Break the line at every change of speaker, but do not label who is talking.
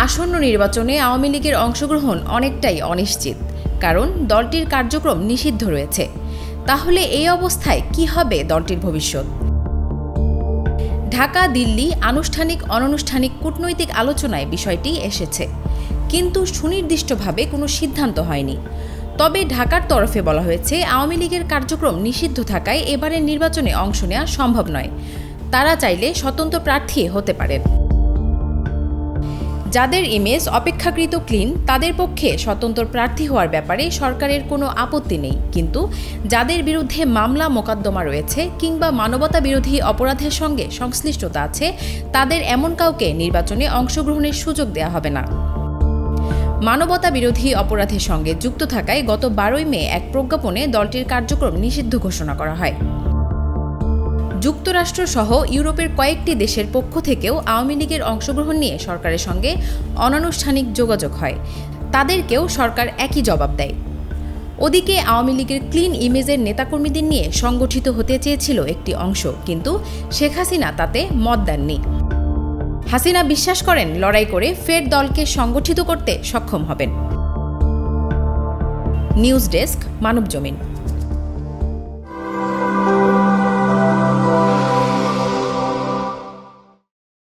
আসন্ন নির্বাচনে আওয়ামী লীগের অংশগ্রহণ অনেকটাই অনিশ্চিত, কারণ দলটির কার্যক্রম নিষিদ্ধ রয়েছে। তাহলে এই অবস্থায় কি হবে দলটির ভবিষ্যৎ? ঢাকা দিল্লি আনুষ্ঠানিক অনানুষ্ঠানিক কূটনৈতিক আলোচনায় বিষয়টি এসেছে, কিন্তু সুনির্দিষ্টভাবে কোনো সিদ্ধান্ত হয়নি। তবে ঢাকার তরফে বলা হয়েছে আওয়ামী লীগের কার্যক্রম নিষিদ্ধ থাকায় এবারের নির্বাচনে অংশ নেওয়া সম্ভব নয়। তারা চাইলে স্বতন্ত্র প্রার্থী হতে পারেন। যাদের ইমেজ অপেক্ষাকৃত ক্লিন তাদের পক্ষে স্বতন্ত্র প্রার্থী হওয়ার ব্যাপারে সরকারের কোনো আপত্তি নেই, কিন্তু যাদের বিরুদ্ধে মামলা মোকদ্দমা রয়েছে কিংবা মানবতা বিরোধী অপরাধের সঙ্গে সংশ্লিষ্টতা আছে তাদের এমন কাউকে নির্বাচনে অংশগ্রহণের সুযোগ দেওয়া হবে না। মানবতা বিরোধী অপরাধের সঙ্গে যুক্ত থাকায় গত 12 মে এক প্রজ্ঞাপনে দলটির কার্যক্রম নিষিদ্ধ ঘোষণা করা হয়। যুক্তরাষ্ট্রসহ ইউরোপের কয়েকটি দেশের পক্ষ থেকেও আওয়ামী লীগের অংশগ্রহণ নিয়ে সরকারের সঙ্গে অনানুষ্ঠানিক যোগাযোগ হয়। তাদেরকেও সরকার একই জবাব দেয়। ওদিকে আওয়ামী লীগের ক্লিন ইমেজের নেতাকর্মীদের নিয়ে সংগঠিত হতে চেয়েছিল একটি অংশ, কিন্তু শেখ হাসিনা তাতে মত দেননি। হাসিনা বিশ্বাস করেন লড়াই করে ফের দলকে সংগঠিত করতে সক্ষম হবেন। News desk, Manabzamin.